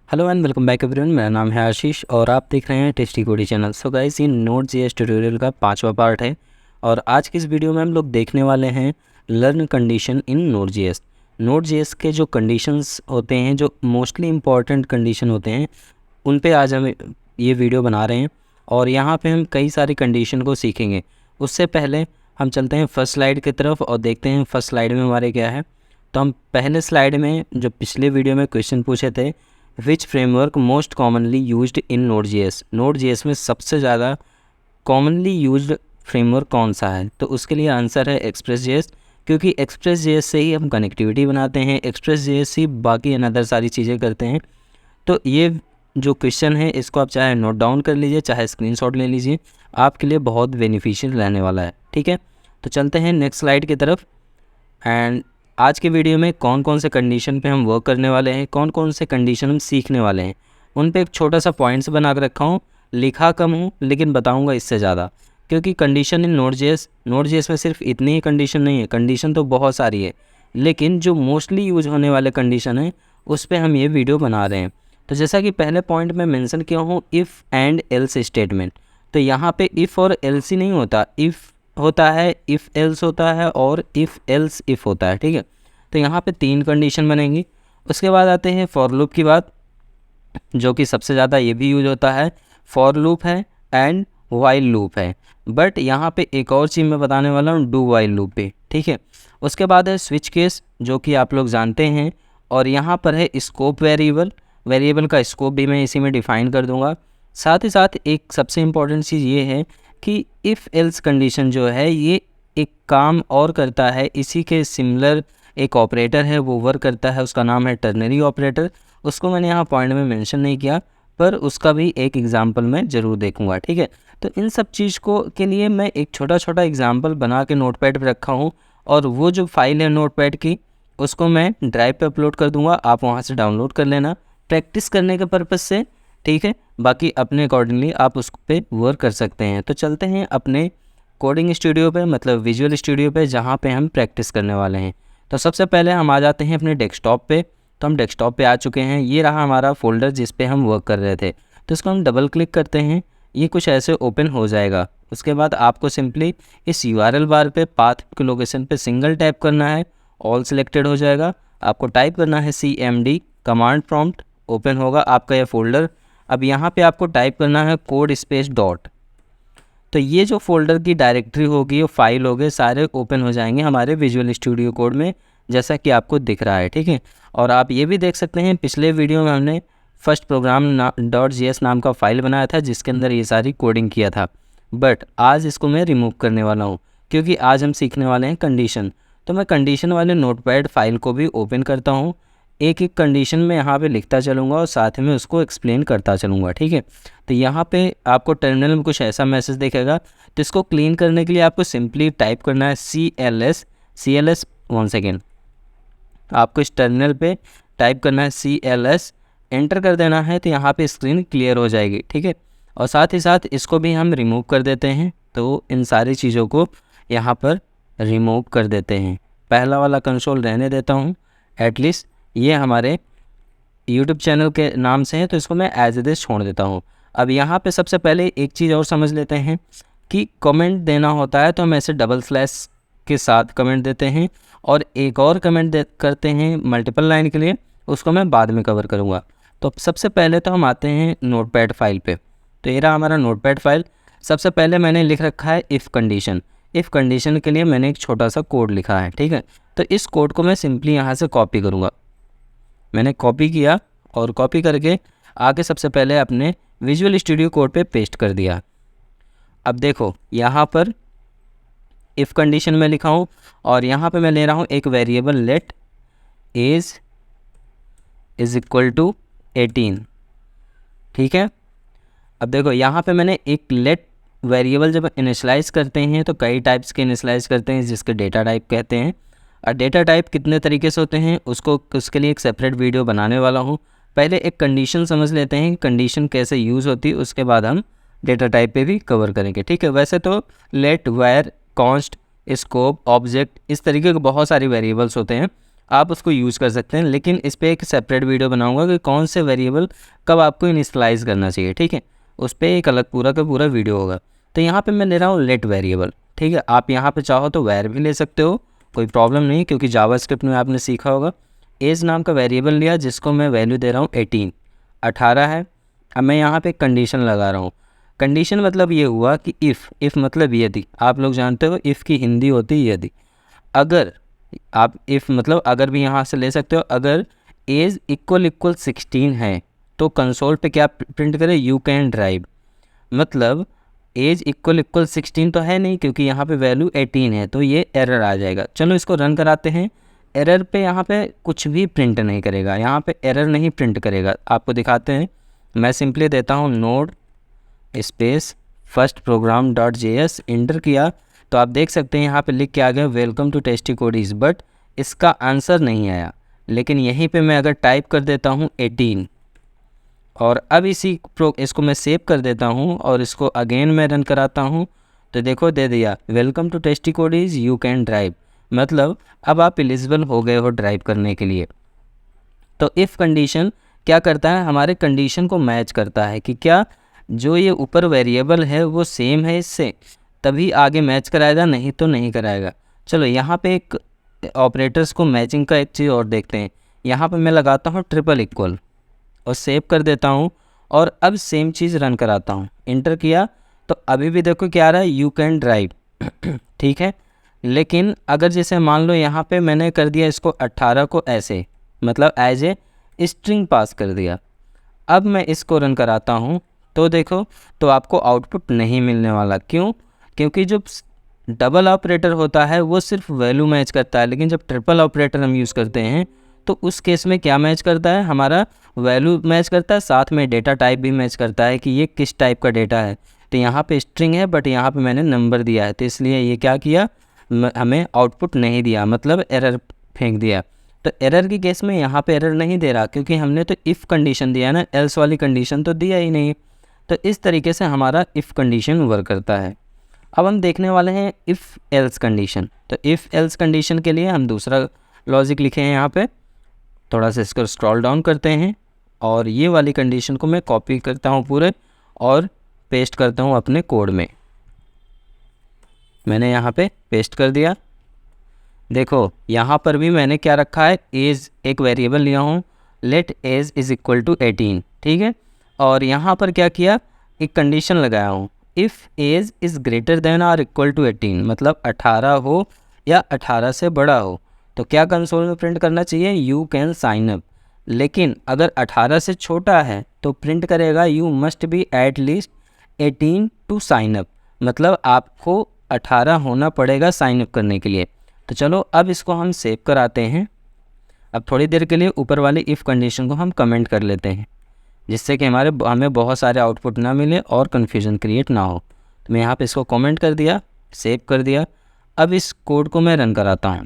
Hello and welcome back everyone. मेरा नाम है आशीष और आप देख रहे हैं टेस्टी कोडी चैनल। सो गाइस, ये नोट जेएस ट्यूटोरियल का 5वां पार्ट है और आज की इस वीडियो में हम लोग देखने वाले हैं learn condition in node JS. Node JS के जो कंडीशंस होते हैं, जो मोस्टली इंपॉर्टेंट कंडीशन होते हैं, उन पे आज हम ये वीडियो बना रहे हैं और यहाँ पे हम कई सारी कंडीशन को सीखेंगे। उससे पहले हम चलते हैं फर्स्ट स्लाइड की तरफ और देखते हैं फर्स्ट स्लाइड में हमारे क्या है। तो हम पहले स्लाइड में जो पिछले वीडियो में क्वेश्चन पूछे थे, which framework most commonly used in node JS, node JS में सबसे ज़्यादा कॉमनली यूज्ड फ्रेमवर्क कौन सा है, तो उसके लिए आंसर है एक्सप्रेस जेएस, क्योंकि एक्सप्रेस जेएस से ही हम कनेक्टिविटी बनाते हैं, एक्सप्रेस जेएस ही बाकी अनदर सारी चीज़ें करते हैं। तो ये जो क्वेश्चन है इसको आप चाहे नोट डाउन कर लीजिए, चाहे स्क्रीनशॉट ले लीजिए, आपके लिए बहुत बेनिफिशियल रहने वाला है। ठीक है, तो चलते हैं नेक्स्ट स्लाइड की तरफ। एंड आज के वीडियो में कौन कौन से कंडीशन पे हम वर्क करने वाले हैं, कौन कौन से कंडीशन हम सीखने वाले हैं, उन पे एक छोटा सा पॉइंट्स बना कर रखा हूँ। लिखा कम हूँ लेकिन बताऊँगा इससे ज़्यादा, क्योंकि कंडीशन इन नोट जेएस में सिर्फ इतनी ही कंडीशन नहीं है, कंडीशन तो बहुत सारी है, लेकिन जो मोस्टली यूज होने वाले कंडीशन है उस पर हम ये वीडियो बना रहे हैं। तो जैसा कि पहले पॉइंट में मेंशन किया हूँ, इफ़ एंड एल्स स्टेटमेंट, तो यहाँ पे इफ़ और एल्स ही नहीं होता, इफ़ होता है, इफ़ एल्स होता है और इफ़ एल्स इफ़ होता है। ठीक है, तो यहाँ पे 3 कंडीशन बनेंगी। उसके बाद आते हैं फॉर लूप की बात, जो कि सबसे ज़्यादा ये भी यूज होता है। फॉर लूप है एंड वाइल लूप है, बट यहाँ पे एक और चीज़ मैं बताने वाला हूँ, डू वाइल लूप पे। ठीक है, उसके बाद है स्विच केस, जो कि आप लोग जानते हैं, और यहाँ पर है स्कोप वेरिएबल, वेरिएबल का स्कोप भी मैं इसी में डिफ़ाइन कर दूँगा। साथ ही साथ एक सबसे इम्पॉर्टेंट चीज़ ये है कि इफ़ एल्स कंडीशन जो है ये एक काम और करता है, इसी के सिमिलर एक ऑपरेटर है वो वर्क करता है, उसका नाम है टर्नरी ऑपरेटर। उसको मैंने यहाँ पॉइंट में मेंशन नहीं किया, पर उसका भी एक एग्जांपल मैं ज़रूर देखूंगा। ठीक है, तो इन सब चीज़ को के लिए मैं एक छोटा छोटा एग्जांपल बना के नोटपैड पे रखा हूँ, और वो जो फाइल है नोटपैड की उसको मैं ड्राइव पे अपलोड कर दूंगा, आप वहाँ से डाउनलोड कर लेना प्रैक्टिस करने के पर्पज़ से। ठीक है, बाकी अपने अकॉर्डिंगली आप उस पर वर्क कर सकते हैं। तो चलते हैं अपने कोडिंग स्टूडियो पे, मतलब विजुअल स्टूडियो पे, जहाँ पे हम प्रैक्टिस करने वाले हैं। तो सबसे पहले हम आ जाते हैं अपने डेस्कटॉप पे। तो हम डेस्कटॉप पे आ चुके हैं, ये रहा हमारा फोल्डर जिस पे हम वर्क कर रहे थे। तो इसको हम डबल क्लिक करते हैं, ये कुछ ऐसे ओपन हो जाएगा। उसके बाद आपको सिंपली इस यूआरएल बार पे पाथ के लोकेशन पे सिंगल टैप करना है, ऑल सिलेक्टेड हो जाएगा। आपको टाइप करना है CMD, कमांड प्रॉम्प्ट ओपन होगा आपका यह फोल्डर। अब यहाँ पे आपको टाइप करना है कोड स्पेस डॉट, तो ये जो फोल्डर की डायरेक्टरी होगी, वो फाइल होगी, सारे ओपन हो जाएंगे हमारे विजुअल स्टूडियो कोड में, जैसा कि आपको दिख रहा है। ठीक है, और आप ये भी देख सकते हैं पिछले वीडियो में हमने फर्स्ट प्रोग्राम .js नाम का फ़ाइल बनाया था जिसके अंदर ये सारी कोडिंग किया था, बट आज इसको मैं रिमूव करने वाला हूँ क्योंकि आज हम सीखने वाले हैं कंडीशन। तो मैं कंडीशन वाले नोटपैड फाइल को भी ओपन करता हूँ, एक एक कंडीशन में यहाँ पे लिखता चलूँगा और साथ में उसको एक्सप्लेन करता चलूँगा। ठीक है, तो यहाँ पे आपको टर्मिनल में कुछ ऐसा मैसेज दिखेगा, तो इसको क्लीन करने के लिए आपको सिंपली टाइप करना है CLS 1 सेकेंड, आपको इस टर्मिनल पे टाइप करना है CLS, एंटर कर देना है, तो यहाँ पे स्क्रीन क्लियर हो जाएगी। ठीक है, और साथ ही साथ इसको भी हम रिमूव कर देते हैं। तो इन सारी चीज़ों को यहाँ पर रिमूव कर देते हैं, पहला वाला कंसोल रहने देता हूँ, एटलीस्ट ये हमारे YouTube चैनल के नाम से है, तो इसको मैं एज इट इज़ छोड़ देता हूँ। अब यहाँ पे सबसे पहले एक चीज़ और समझ लेते हैं कि कमेंट देना होता है तो हम ऐसे डबल स्लैश के साथ कमेंट देते हैं, और एक और कमेंट करते हैं मल्टीपल लाइन के लिए, उसको मैं बाद में कवर करूँगा। तो सबसे पहले तो हम आते हैं नोटपैड फाइल पे। तो ये रहा हमारा नोटपैड फाइल। सबसे पहले मैंने लिख रखा है इफ़ कंडीशन। इफ़ कंडीशन के लिए मैंने एक छोटा सा कोड लिखा है। ठीक है, तो इस कोड को मैं सिंपली यहाँ से कॉपी करूँगा। मैंने कॉपी किया और कॉपी करके आगे सबसे पहले अपने विजुअल स्टूडियो कोड पे पेस्ट कर दिया। अब देखो यहाँ पर इफ़ कंडीशन में लिखा हूँ और यहाँ पे मैं ले रहा हूँ एक variable let age is equal to 18। ठीक है, अब देखो यहाँ पे मैंने एक लेट वेरिएबल जब इनिशलाइज करते हैं तो कई टाइप्स के इनिशलाइज करते हैं जिसके डेटा टाइप कहते हैं, और डेटा टाइप कितने तरीके से होते हैं उसके लिए एक सेपरेट वीडियो बनाने वाला हूँ। पहले एक कंडीशन समझ लेते हैं, कंडीशन कैसे यूज़ होती है, उसके बाद हम डेटा टाइप पे भी कवर करेंगे। ठीक है, वैसे तो let, var, const, scope, object, इस तरीके के बहुत सारे वेरिएबल्स होते हैं, आप उसको यूज़ कर सकते हैं। लेकिन इस पर एक सेपरेट वीडियो बनाऊंगा कि कौन से वेरिएबल कब आपको इनिशियलाइज़ करना चाहिए, ठीक है, उस पर एक अलग पूरा का पूरा वीडियो होगा। तो यहाँ पे मैं ले रहा हूँ लेट वेरिएबल, ठीक है। आप यहाँ पे चाहो तो वैर भी ले सकते हो, कोई प्रॉब्लम नहीं, क्योंकि जावास्क्रिप्ट में आपने सीखा होगा। एज नाम का वेरिएबल लिया जिसको मैं वैल्यू दे रहा हूँ 18 है। अब मैं यहाँ पे कंडीशन लगा रहा हूँ। कंडीशन मतलब ये हुआ कि इफ़ मतलब यदि, आप लोग जानते हो इफ़ की हिंदी होती है यदि। अगर आप इफ़ मतलब अगर भी यहाँ से ले सकते हो। अगर एज इक्वल 16 है तो कंसोल पे क्या प्रिंट करे, यू कैन ड्राइव। मतलब एज इक्वल 16 तो है नहीं, क्योंकि यहाँ पे वैल्यू 18 है, तो ये एरर आ जाएगा। चलो इसको रन कराते हैं। एरर पे यहाँ पे कुछ भी प्रिंट नहीं करेगा, यहाँ पे एरर नहीं प्रिंट करेगा। आपको दिखाते हैं, मैं सिंपली देता हूँ node space first program dot JS, enter किया तो आप देख सकते हैं यहाँ पे लिख के आ गया वेलकम टू टेस्टिकोडीज, बट इसका आंसर नहीं आया। लेकिन यहीं पे मैं अगर टाइप कर देता हूँ 18 और अब इसको मैं सेव कर देता हूँ और इसको अगेन मैं रन कराता हूँ, तो देखो दे दिया वेलकम टू टेस्टिकोडीज यू कैन ड्राइव। मतलब अब आप एलिजिबल हो गए हो ड्राइव करने के लिए। तो इफ़ कंडीशन क्या करता है, हमारे कंडीशन को मैच करता है कि क्या जो ये ऊपर वेरिएबल है वो सेम है इससे, तभी आगे मैच कराएगा, नहीं तो नहीं कराएगा। चलो यहाँ पे एक ऑपरेटर्स को मैचिंग का एक चीज़ और देखते हैं। यहाँ पे मैं लगाता हूँ ट्रिपल इक्वल और सेव कर देता हूँ और अब सेम चीज़ रन कराता हूँ। इंटर किया तो अभी भी देखो क्या आ रहा है, यू कैन ड्राइव, ठीक है। लेकिन अगर जैसे मान लो यहाँ पे मैंने कर दिया इसको 18 को ऐसे, मतलब एज ए स्ट्रिंग पास कर दिया। अब मैं इसको रन कराता हूँ तो देखो, तो आपको आउटपुट नहीं मिलने वाला। क्यों? क्योंकि जो डबल ऑपरेटर होता है वो सिर्फ वैल्यू मैच करता है, लेकिन जब ट्रिपल ऑपरेटर हम यूज़ करते हैं तो उस केस में क्या मैच करता है, हमारा वैल्यू मैच करता है, साथ में डेटा टाइप भी मैच करता है कि ये किस टाइप का डेटा है। तो यहाँ पे स्ट्रिंग है बट यहाँ पे मैंने नंबर दिया है, तो इसलिए ये क्या किया, हमें आउटपुट नहीं दिया, मतलब एरर फेंक दिया। तो एरर की केस में यहाँ पे एरर नहीं दे रहा, क्योंकि हमने तो इफ़ कंडीशन दिया ना, एल्स वाली कंडीशन तो दिया ही नहीं। तो इस तरीके से हमारा इफ़ कंडीशन वर्क करता है। अब हम देखने वाले हैं इफ़ एल्स कंडीशन। तो इफ़ एल्स कंडीशन के लिए हम दूसरा लॉजिक लिखे हैं यहाँ पे। थोड़ा सा इसको स्क्रॉल डाउन करते हैं और ये वाली कंडीशन को मैं कॉपी करता हूँ पूरे और पेस्ट करता हूँ अपने कोड में। मैंने यहाँ पे पेस्ट कर दिया। देखो यहाँ पर भी मैंने क्या रखा है, एज एक वेरिएबल लिया हूँ, let age is equal to 18, ठीक है। और यहाँ पर क्या किया, एक कंडीशन लगाया हूँ, if age is greater than और इक्वल टू 18, मतलब 18 हो या 18 से बड़ा हो तो क्या कंसोल में प्रिंट करना चाहिए, यू कैन साइन अप। लेकिन अगर 18 से छोटा है तो प्रिंट करेगा you must be at least 18 to sign up, मतलब आपको 18 होना पड़ेगा साइन अप करने के लिए। तो चलो अब इसको हम सेव कराते हैं। अब थोड़ी देर के लिए ऊपर वाली इफ़ कंडीशन को हम कमेंट कर लेते हैं, जिससे कि हमें बहुत सारे आउटपुट ना मिले और कन्फ्यूज़न क्रिएट ना हो। तो मैं यहाँ पे इसको कमेंट कर दिया, सेव कर दिया। अब इस कोड को मैं रन कराता हूँ।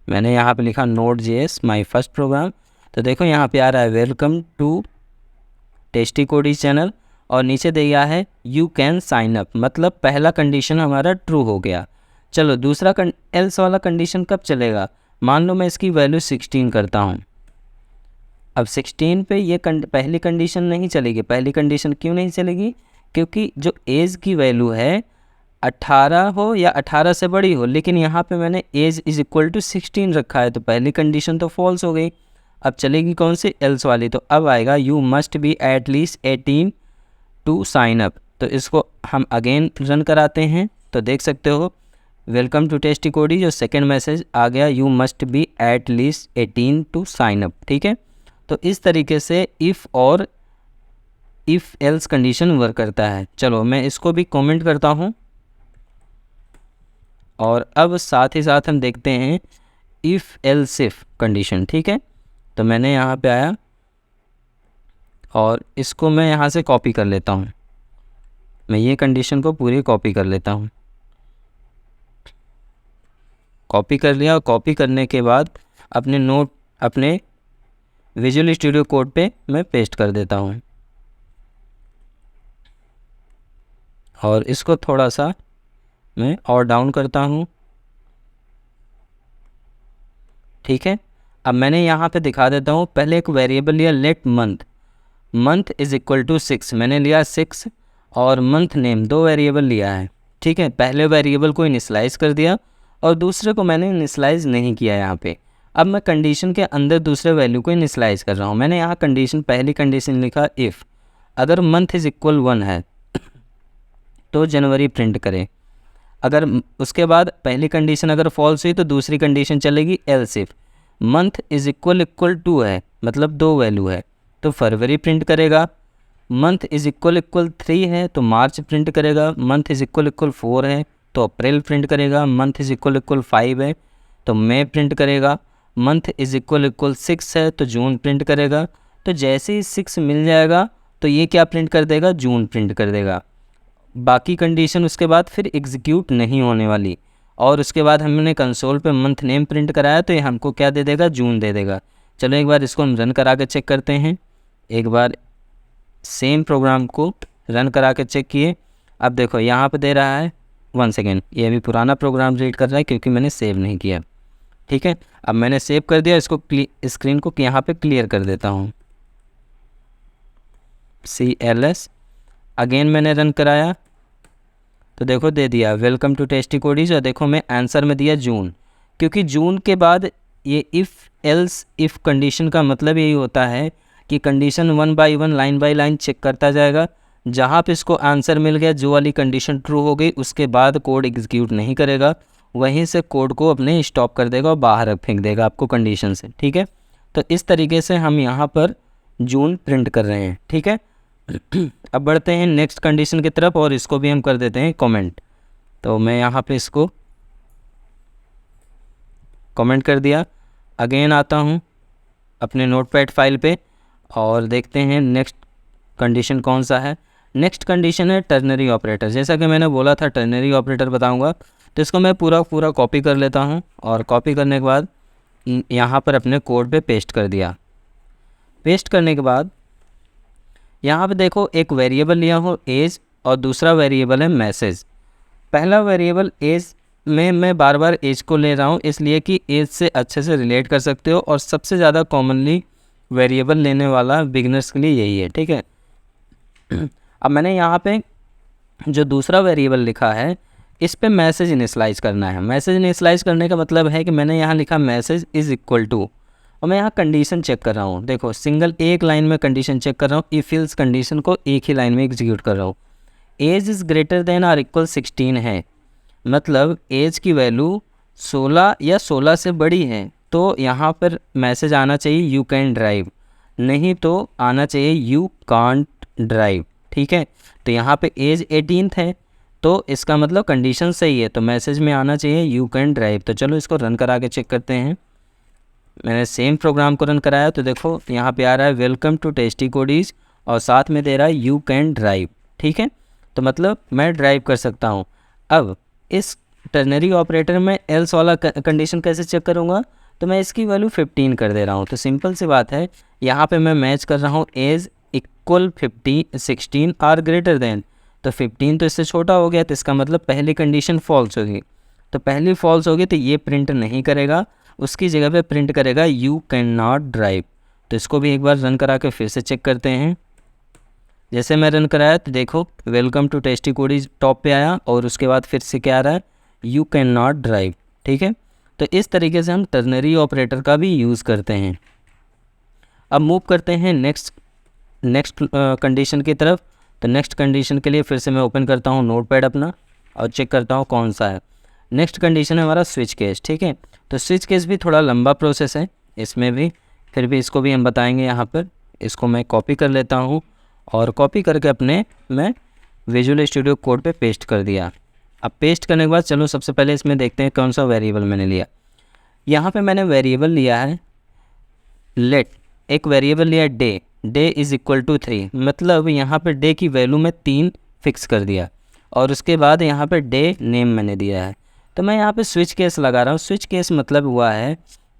मैंने यहाँ पे लिखा Node.js माई फर्स्ट प्रोग्राम। तो देखो यहाँ पे आ रहा है वेलकम टू टेस्टिकोडीज चैनल और नीचे दिया है यू कैन साइन अप, मतलब पहला कंडीशन हमारा ट्रू हो गया। चलो दूसरा एल्स वाला कंडीशन कब चलेगा, मान लो मैं इसकी वैल्यू 16 करता हूँ। अब 16 पे ये पहली कंडीशन नहीं चलेगी। पहली कंडीशन क्यों नहीं चलेगी, क्योंकि जो एज की वैल्यू है 18 हो या 18 से बड़ी हो, लेकिन यहाँ पे मैंने एज इज़ इक्वल टू 16 रखा है, तो पहली कंडीशन तो फॉल्स हो गई। अब चलेगी कौन सी, एल्स वाली। तो अब आएगा you must be at least 18 to sign up. तो इसको हम अगेन रन कराते हैं तो देख सकते हो वेलकम टू टेस्टिकोडी, जो सेकेंड मैसेज आ गया you must be at least 18 to sign up, ठीक है। तो इस तरीके से इफ़ और इफ़ एल्स कंडीशन वर्क करता है। चलो मैं इसको भी कमेंट करता हूँ और अब साथ ही साथ हम देखते हैं इफ़ एल्स इफ कंडीशन, ठीक है। तो मैंने यहाँ पे आया और इसको मैं यहाँ से कॉपी कर लेता हूँ। मैं ये कंडीशन को पूरी कॉपी कर लेता हूँ। कॉपी कर लिया और कॉपी करने के बाद अपने विजुअल स्टूडियो कोड पे मैं पेस्ट कर देता हूँ और इसको थोड़ा सा मैं और डाउन करता हूँ, ठीक है। अब मैंने यहाँ पे दिखा देता हूँ, पहले एक वेरिएबल लिया let month, month is equal to 6, मैंने लिया 6 और मंथ नेम, दो वेरिएबल लिया है, ठीक है। पहले वेरिएबल को इनिशियलाइज़ कर दिया और दूसरे को मैंने इनिशियलाइज़ नहीं किया यहाँ पे। अब मैं कंडीशन के अंदर दूसरे वैल्यू को इनिशियलाइज़ कर रहा हूँ। मैंने यहाँ कंडीशन, पहली कंडीशन लिखा इफ़ अगर मंथ इज़ इक्वल 1 है तो जनवरी प्रिंट करें। अगर उसके बाद पहली कंडीशन अगर फॉल्स हुई तो दूसरी कंडीशन चलेगी else if month is equal to है, मतलब दो वैल्यू है, तो फरवरी प्रिंट करेगा। मंथ इज़ इक्वल 3 है तो मार्च प्रिंट करेगा। मंथ इज़ इक्वल 4 है तो अप्रैल प्रिंट करेगा। मंथ इज़ इक्वल 5 है तो मई प्रिंट करेगा। मंथ इज़ इक्वल 6 है तो जून प्रिंट करेगा। तो जैसे ही 6 मिल जाएगा तो ये क्या प्रिंट कर देगा, जून प्रिंट कर देगा। बाकी कंडीशन उसके बाद फिर एग्जीक्यूट नहीं होने वाली। और उसके बाद हमने कंसोल पे मंथ नेम प्रिंट कराया तो ये हमको क्या दे देगा, जून दे देगा। चलो एक बार इसको हम रन करा के चेक करते हैं। एक बार सेम प्रोग्राम को रन करा के चेक किए। अब देखो यहाँ पे दे रहा है 1 सेकेंड, ये अभी पुराना प्रोग्राम रीड कर रहा है क्योंकि मैंने सेव नहीं किया, ठीक है। अब मैंने सेव कर दिया, इसको स्क्रीन को यहाँ पे क्लियर कर देता हूँ। CLS अगेन मैंने रन कराया तो देखो दे दिया वेलकम टू टेस्टी कोडीज। और देखो मैं आंसर में दिया जून, क्योंकि जून के बाद ये इफ़ एल्स इफ़ कंडीशन का मतलब यही होता है कि condition 1 by 1 line by line check करता जाएगा। जहाँ पे इसको आंसर मिल गया, जो वाली कंडीशन ट्रू हो गई, उसके बाद कोड एग्जीक्यूट नहीं करेगा, वहीं से कोड को अपने स्टॉप कर देगा और बाहर फेंक देगा आपको कंडीशन से, ठीक है। तो इस तरीके से हम यहाँ पर जून प्रिंट कर रहे हैं, ठीक है। अब बढ़ते हैं नेक्स्ट कंडीशन की तरफ और इसको भी हम कर देते हैं कमेंट। तो मैं यहाँ पे इसको कमेंट कर दिया। अगेन आता हूँ अपने नोटपैड फाइल पे और देखते हैं नेक्स्ट कंडीशन कौन सा है। नेक्स्ट कंडीशन है टर्नरी ऑपरेटर। जैसा कि मैंने बोला था टर्नरी ऑपरेटर बताऊँगा, तो इसको मैं पूरा कॉपी कर लेता हूँ और कॉपी करने के बाद यहाँ पर अपने कोड पे पेस्ट कर दिया। पेस्ट करने के बाद यहाँ पे देखो एक वेरिएबल लिया हो एज और दूसरा वेरिएबल है मैसेज। पहला वेरिएबल एज में मैं बार बार एज को ले रहा हूँ इसलिए कि एज से अच्छे से रिलेट कर सकते हो और सबसे ज़्यादा कॉमनली वेरिएबल लेने वाला बिगिनर्स के लिए यही है, ठीक है। अब मैंने यहाँ पे जो दूसरा वेरिएबल लिखा है इस पे मैसेज इनिशियलाइज करना है। मैसेज इनिशियलाइज करने का मतलब है कि मैंने यहाँ लिखा मैसेज इज़ इक्वल टू, और मैं यहाँ कंडीशन चेक कर रहा हूँ। देखो सिंगल एक लाइन में कंडीशन चेक कर रहा हूँ, इफ एल्स कंडीशन को एक ही लाइन में एग्जीक्यूट कर रहा हूँ। एज इज़ ग्रेटर देन और इक्वल 16 है, मतलब एज की वैल्यू 16 या 16 से बड़ी है, तो यहाँ पर मैसेज आना चाहिए यू कैन ड्राइव, नहीं तो आना चाहिए यू कांट ड्राइव, ठीक है। तो यहाँ पे एज 18 है तो इसका मतलब कंडीशन सही है, तो मैसेज में आना चाहिए यू कैन ड्राइव। तो चलो इसको रन करा के चेक करते हैं। मैंने सेम प्रोग्राम को रन कराया तो देखो यहाँ पे आ रहा है वेलकम टू टेस्टी कोडीज और साथ में दे रहा है यू कैन ड्राइव, ठीक है। तो मतलब मैं ड्राइव कर सकता हूँ। अब इस टर्नरी ऑपरेटर में एल्स वाला कंडीशन कैसे चेक करूँगा, तो मैं इसकी वैल्यू 15 कर दे रहा हूँ। तो सिंपल सी बात है, यहाँ पे मैं मैच कर रहा हूँ age equal 16 or greater than, तो 15 तो इससे छोटा हो गया, तो इसका मतलब पहली कंडीशन फॉल्स होगी। तो पहली फॉल्स होगी तो ये प्रिंट नहीं करेगा, उसकी जगह पे प्रिंट करेगा यू कैन नॉट ड्राइव। तो इसको भी एक बार रन करा के फिर से चेक करते हैं। जैसे मैं रन कराया तो देखो welcome to tasty code is top पे आया और उसके बाद फिर से क्या आ रहा है, यू कैन नॉट ड्राइव, ठीक है। तो इस तरीके से हम टर्नरी ऑपरेटर का भी यूज़ करते हैं। अब मूव करते हैं नेक्स्ट कंडीशन की तरफ। तो नेक्स्ट कंडीशन के लिए फिर से मैं ओपन करता हूँ नोटपैड अपना और चेक करता हूँ कौन सा है। नेक्स्ट कंडीशन है हमारा स्विच केस, ठीक है। तो स्विच केस भी थोड़ा लंबा प्रोसेस है इसमें भी, फिर भी इसको भी हम बताएंगे यहाँ पर। इसको मैं कॉपी कर लेता हूँ और कॉपी करके अपने मैं विजुअल स्टूडियो कोड पे पेस्ट कर दिया। अब पेस्ट करने के बाद चलो सबसे पहले इसमें देखते हैं कौन सा वेरिएबल मैंने लिया। यहाँ पे मैंने वेरिएबल लिया है लेट, एक वेरिएबल लिया डे इज़ इक्वल टू 3, मतलब यहाँ पे डे की वैल्यू में 3 फिक्स कर दिया और उसके बाद यहाँ पे डे नेम मैंने दिया है। तो मैं यहाँ पे स्विच केस लगा रहा हूँ। स्विच केस मतलब हुआ है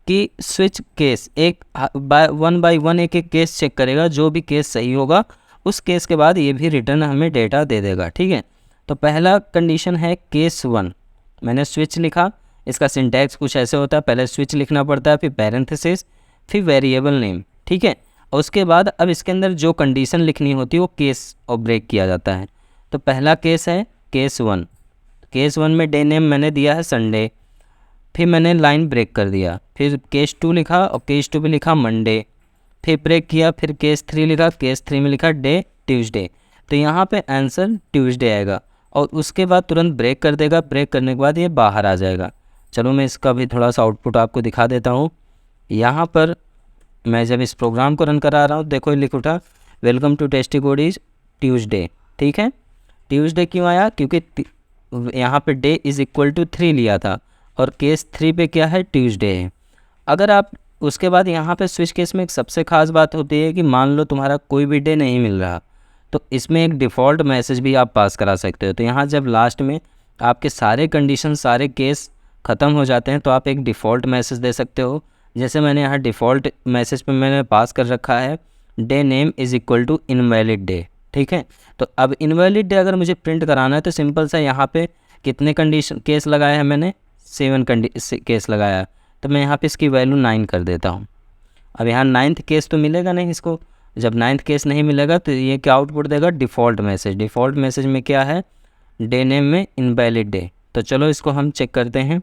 कि स्विच केस एक वन बाय वन एक केस चेक करेगा, जो भी केस सही होगा उस केस के बाद ये भी रिटर्न हमें डेटा दे देगा, ठीक है। तो पहला कंडीशन है केस 1, मैंने स्विच लिखा, इसका सिंटैक्स कुछ ऐसे होता है, पहले स्विच लिखना पड़ता है, फिर पैरेंथेसिस, फिर वेरिएबल नेम, ठीक है। और उसके बाद अब इसके अंदर जो कंडीशन लिखनी होती है वो केस और ब्रेक किया जाता है। तो पहला केस है केस 1, केस 1 में डे नेम मैंने दिया है संडे, फिर मैंने लाइन ब्रेक कर दिया, फिर केस 2 लिखा और केस 2 में लिखा मंडे, फिर ब्रेक किया, फिर केस 3 लिखा, केस 3 में लिखा डे ट्यूसडे। तो यहाँ पे आंसर ट्यूसडे आएगा और उसके बाद तुरंत ब्रेक कर देगा, ब्रेक करने के बाद ये बाहर आ जाएगा। चलो मैं इसका भी थोड़ा सा आउटपुट आपको दिखा देता हूँ। यहाँ पर मैं जब इस प्रोग्राम को रन करा रहा हूँ, देखो लिख उठा welcome to tasty code is Tuesday, ठीक है। ट्यूसडे क्यों आया, क्योंकि यहाँ पे डे इज़ इक्वल टू 3 लिया था और केस 3 पे क्या है, ट्यूसडे है। अगर आप उसके बाद यहाँ पे स्विच केस में एक सबसे ख़ास बात होती है कि मान लो तुम्हारा कोई भी डे नहीं मिल रहा, तो इसमें एक डिफ़ॉल्ट मैसेज भी आप पास करा सकते हो। तो यहाँ जब लास्ट में आपके सारे कंडीशन, सारे केस ख़त्म हो जाते हैं तो आप एक डिफ़ॉल्ट मैसेज दे सकते हो। जैसे मैंने यहाँ डिफ़ॉल्ट मैसेज पे मैंने पास कर रखा है day name is equal to invalid day, ठीक है। तो अब इनवैलिड डे अगर मुझे प्रिंट कराना है तो सिंपल सा यहाँ पे कितने कंडीशन केस लगाए हैं मैंने, 7 केस लगाया, तो मैं यहाँ पे इसकी वैल्यू 9 कर देता हूँ। अब यहाँ 9th केस तो मिलेगा नहीं इसको, जब 9th केस नहीं मिलेगा तो ये क्या आउटपुट देगा, डिफ़ॉल्ट मैसेज। डिफ़ॉल्ट मैसेज में क्या है, डे नेम में इनवैलिड डे। तो चलो इसको हम चेक करते हैं।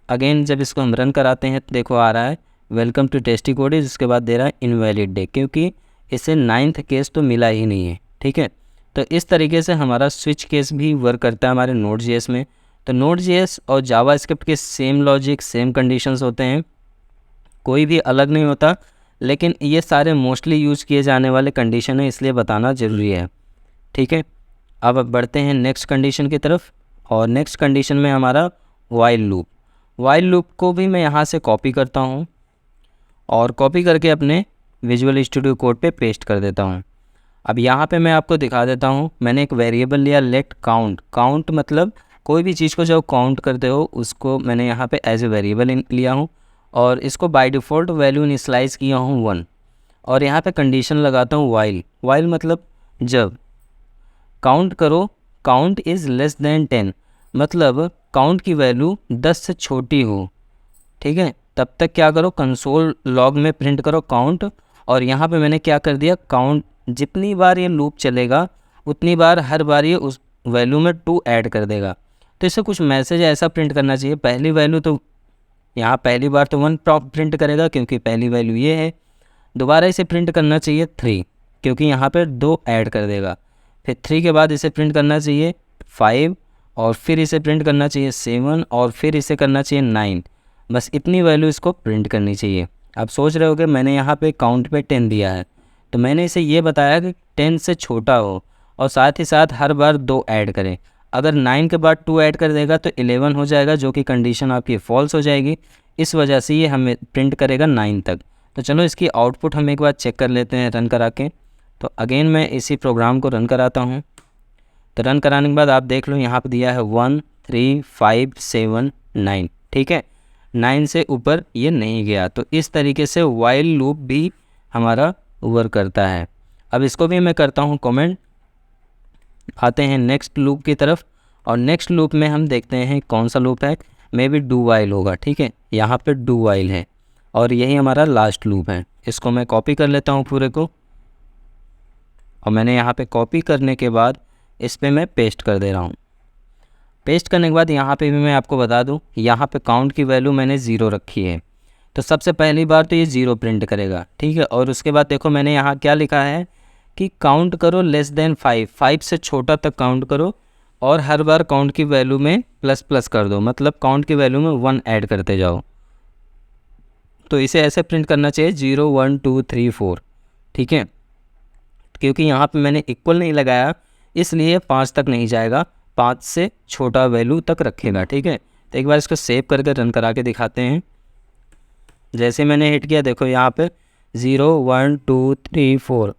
अगेन जब इसको हम रन कराते हैं तो देखो आ रहा है welcome to tasty code is, उसके बाद दे रहा है इनवैलिड डे, क्योंकि इसे 9th केस तो मिला ही नहीं है, ठीक है। तो इस तरीके से हमारा स्विच केस भी वर्क करता है हमारे Node.js में। तो Node.js और जावास्क्रिप्ट के सेम लॉजिक, सेम कंडीशंस होते हैं, कोई भी अलग नहीं होता, लेकिन ये सारे मोस्टली यूज़ किए जाने वाले कंडीशन है, इसलिए बताना ज़रूरी है, ठीक है। अब बढ़ते हैं नेक्स्ट कंडीशन की तरफ, और नेक्स्ट कंडीशन में हमारा वाइल लूप। वाइल लूप को भी मैं यहाँ से कॉपी करता हूँ और कॉपी करके अपने विजुअल स्टूडियो कोड पे पेस्ट कर देता हूँ। अब यहाँ पे मैं आपको दिखा देता हूँ, मैंने एक वेरिएबल लिया लेट काउंट। काउंट मतलब कोई भी चीज़ को जब काउंट करते हो उसको मैंने यहाँ पे एज ए वेरिएबल लिया हूँ और इसको बाय डिफ़ॉल्ट वैल्यू इनिशियलाइज़ किया हूँ 1, और यहाँ पे कंडीशन लगाता हूँ वाइल। वाइल मतलब जब काउंट करो काउंट इज़ लेस दैन 10, मतलब काउंट की वैल्यू 10 से छोटी हो, ठीक है, तब तक क्या करो, कंसोल लॉग में प्रिंट करो काउंट। और यहाँ पे मैंने क्या कर दिया, काउंट जितनी बार ये लूप चलेगा उतनी बार हर बार ये उस वैल्यू में 2 ऐड कर देगा। तो इससे कुछ मैसेज ऐसा प्रिंट करना चाहिए, पहली वैल्यू तो यहाँ पहली बार तो 1 प्रिंट करेगा क्योंकि पहली वैल्यू ये है, दोबारा इसे प्रिंट करना चाहिए 3 क्योंकि यहाँ पर 2 ऐड कर देगा, फिर 3 के बाद इसे प्रिंट करना चाहिए 5 और फिर इसे प्रिंट करना चाहिए 7 और फिर इसे करना चाहिए 9। बस इतनी वैल्यू इसको प्रिंट करनी चाहिए। आप सोच रहे होगे मैंने यहाँ पे काउंट पे 10 दिया है, तो मैंने इसे ये बताया कि 10 से छोटा हो और साथ ही साथ हर बार 2 ऐड करें। अगर 9 के बाद 2 ऐड कर देगा तो 11 हो जाएगा, जो कि कंडीशन आपकी फॉल्स हो जाएगी, इस वजह से ये हमें प्रिंट करेगा 9 तक। तो चलो इसकी आउटपुट हम एक बार चेक कर लेते हैं रन करा के। तो अगेन मैं इसी प्रोग्राम को रन कराता हूँ। तो रन कराने के बाद आप देख लो यहाँ पर दिया है 1 3 5 7 9, ठीक है, 9 से ऊपर ये नहीं गया। तो इस तरीके से वाइल लूप भी हमारा वर्क करता है। अब इसको भी मैं करता हूँ कमेंट। आते हैं नेक्स्ट लूप की तरफ, और नेक्स्ट लूप में हम देखते हैं कौन सा लूप है, मे बी डू वाइल होगा, ठीक है। यहाँ पे डू वाइल है और यही हमारा लास्ट लूप है। इसको मैं कॉपी कर लेता हूँ पूरे को, और मैंने यहाँ पे कॉपी करने के बाद इस पर मैं पेस्ट कर दे रहा हूँ। पेस्ट करने के बाद यहाँ पे भी मैं आपको बता दूँ, यहाँ पे काउंट की वैल्यू मैंने 0 रखी है, तो सबसे पहली बार तो ये 0 प्रिंट करेगा, ठीक है। और उसके बाद देखो मैंने यहाँ क्या लिखा है कि काउंट करो लेस देन 5, 5 से छोटा तक काउंट करो और हर बार काउंट की वैल्यू में प्लस प्लस कर दो, मतलब काउंट की वैल्यू में 1 ऐड करते जाओ। तो इसे ऐसे प्रिंट करना चाहिए 0 1 2 3 4, ठीक है। क्योंकि यहाँ पे मैंने इक्वल नहीं लगाया इसलिए 5 तक नहीं जाएगा, 5 से छोटा वैल्यू तक रखेगा, ठीक है। तो एक बार इसको सेव करके रन करा के दिखाते हैं। जैसे मैंने हिट किया देखो यहाँ पे 0 1 2 3 4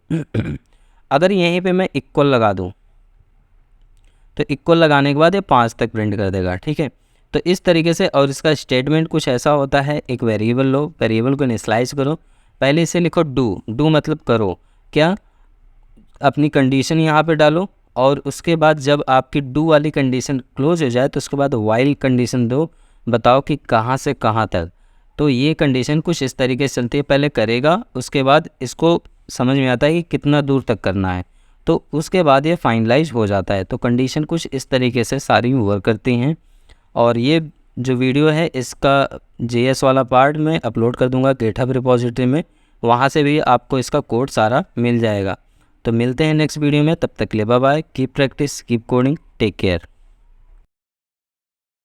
अगर यहीं पे मैं इक्वल लगा दूँ तो इक्वल लगाने के बाद ये 5 तक प्रिंट कर देगा, ठीक है। तो इस तरीके से, और इसका स्टेटमेंट कुछ ऐसा होता है, एक वेरिएबल लो, वेरिएबल को इनिशियलाइज करो, पहले इसे लिखो डू। डू मतलब करो क्या, अपनी कंडीशन यहाँ पे डालो और उसके बाद जब आपकी डू वाली कंडीशन क्लोज हो जाए तो उसके बाद वाइल कंडीशन दो, बताओ कि कहाँ से कहाँ तक। तो ये कंडीशन कुछ इस तरीके से चलती है, पहले करेगा उसके बाद इसको समझ में आता है कि कितना दूर तक करना है, तो उसके बाद ये फाइनलाइज हो जाता है। तो कंडीशन कुछ इस तरीके से सारी वर्क करती हैं। और ये जो वीडियो है इसका JS वाला पार्ट मैं अपलोड कर दूंगा गिटहब रिपॉजिटरी में, वहाँ से भी आपको इसका कोड सारा मिल जाएगा। तो मिलते हैं नेक्स्ट वीडियो में, तब तक के लिए bye bye, keep practice keep coding, take care.